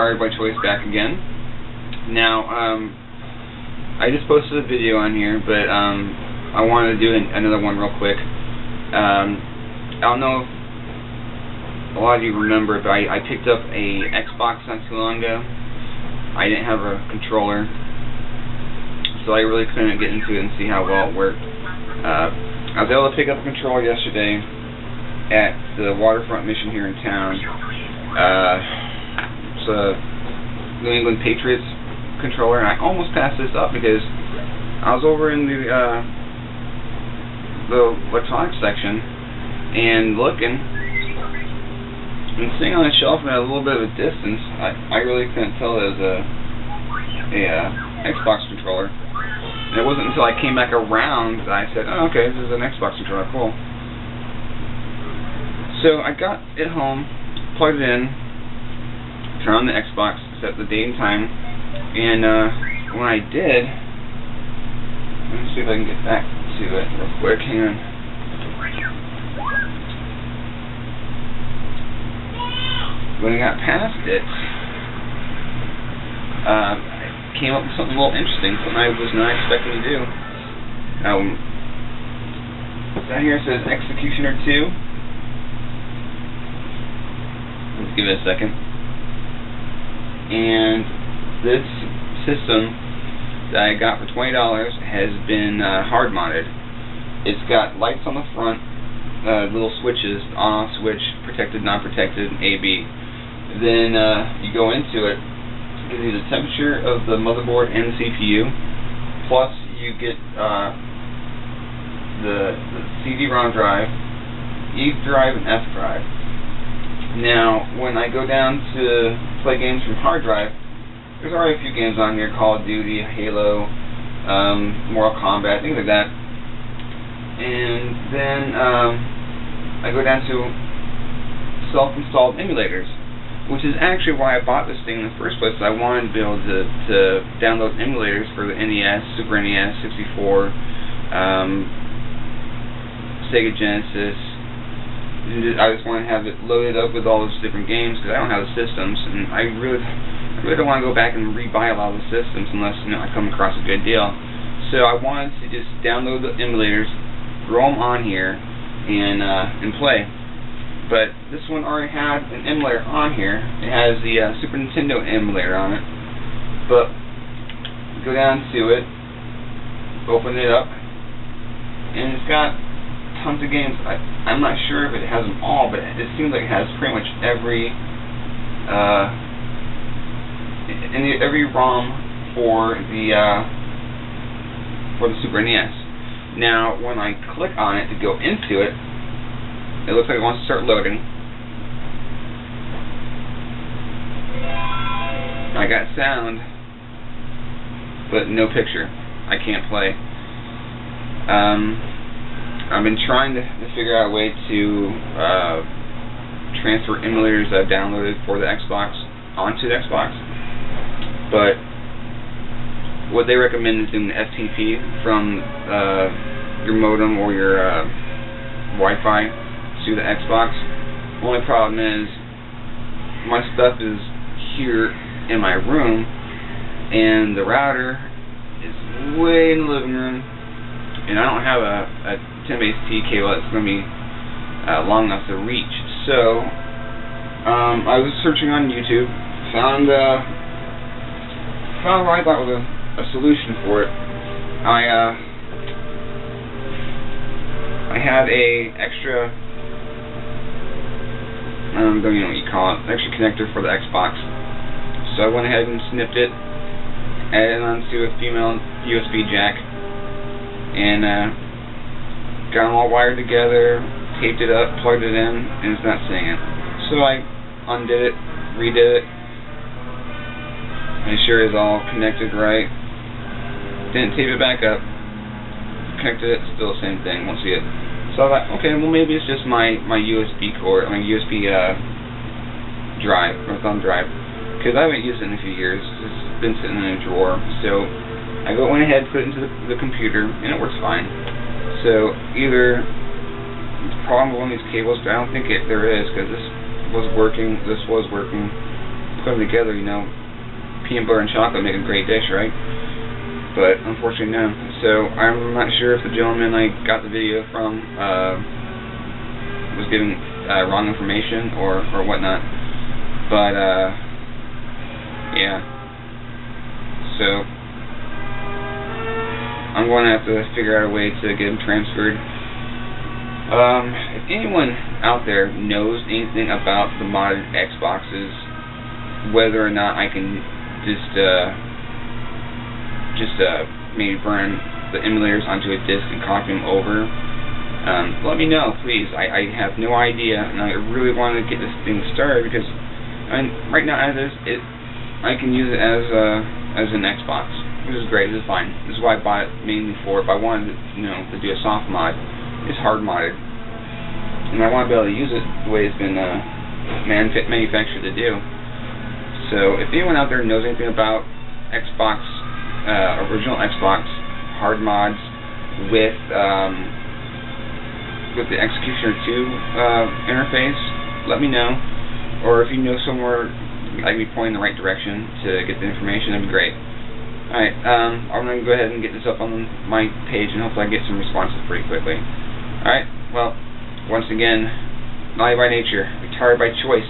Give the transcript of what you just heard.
Wired by Choice back again. Now, I just posted a video on here, but I wanted to do another one real quick. I don't know if a lot of you remember, but I picked up a Xbox not too long ago. I didn't have a controller, so I really couldn't get into it and see how well it worked. I was able to pick up a controller yesterday at the Waterfront Mission here in town. It's a New England Patriots controller, and I almost passed this up because I was over in the electronics section and looking and sitting on a shelf and at a little bit of a distance. I really couldn't tell it was a Xbox controller. And it wasn't until I came back around that I said, oh, okay, this is an Xbox controller, cool. So I got it home, plugged it in, turned on the Xbox, set the date and time, and when I did, let me see if I can get back to it real quick. Hang on. When I got past it, I came up with something a little interesting, something I was not expecting to do. Down here it says Executioner 2. Let's give it a second. And this system that I got for $20 has been hard modded. It's got lights on the front, little switches, on-off switch, protected, non-protected, A, B. Then you go into it, it gives you the temperature of the motherboard and the CPU, plus you get the CD-ROM drive, E drive, and F drive. Now, when I go down to play games from hard drive, there's already a few games on here, Call of Duty, Halo, Mortal Kombat, things like that. And then I go down to self-installed emulators, which is actually why I bought this thing in the first place. I wanted to be able to download emulators for the NES, Super NES, 64, Sega Genesis. I just want to have it loaded up with all those different games because I don't have the systems, and I really don't want to go back and rebuy a lot of the systems unless I come across a good deal. So I wanted to just download the emulators, throw them on here, and play. But this one already had an emulator on here. It has the Super Nintendo emulator on it. But go down to it, open it up, and it's got tons of games. I'm not sure if it has them all, but it seems like it has pretty much every ROM for the Super NES. Now, when I click on it to go into it, it looks like it wants to start loading. I got sound, but no picture. I can't play. I've been trying to figure out a way to transfer emulators that I've downloaded for the Xbox onto the Xbox, but what they recommend is doing the FTP from your modem or your Wi-Fi to the Xbox. The only problem is my stuff is here in my room and the router is way in the living room, and I don't have a 10BASE-T cable that's going to be long enough to reach. So I was searching on YouTube, found what I thought was a solution for it. I had a extra, I don't know what you call it, extra connector for the Xbox. So I went ahead and snipped it, added it onto a female USB jack, and got them all wired together, taped it up, plugged it in, and it's not saying it. So I undid it, redid it, made sure it's all connected right. Didn't tape it back up, connected it, still the same thing, won't see it. So I thought, okay, well maybe it's just my USB cord, my USB drive, or thumb drive, because I haven't used it in a few years. It's been sitting in a drawer. So I went ahead, put it into the computer, and it works fine. So either it's a problem with one of these cables, but I don't think there is, because this was working, put them together, you know, peanut butter and chocolate make a great dish, right? But unfortunately, no. So I'm not sure if the gentleman I got the video from was giving wrong information or whatnot. But yeah. So I'm going to have to figure out a way to get him transferred. If anyone out there knows anything about the modded Xboxes, whether or not I can just maybe burn the emulators onto a disk and copy them over, let me know, please. I have no idea, and I really want to get this thing started because right now as is, I can use it as an Xbox, which is great. This is fine. This is why I bought it mainly for. If I wanted to do a soft mod, it's hard modded, and I want to be able to use it the way it's been manufactured to do. So if anyone out there knows anything about Xbox, original Xbox hard mods with the Executioner 2 interface, let me know. Or if you know somewhere I can be pointing in the right direction to get the information, that'd be great. Alright, I'm going to go ahead and get this up on my page, and hopefully I get some responses pretty quickly. Alright, well, once again, naughty by nature, retired by choice.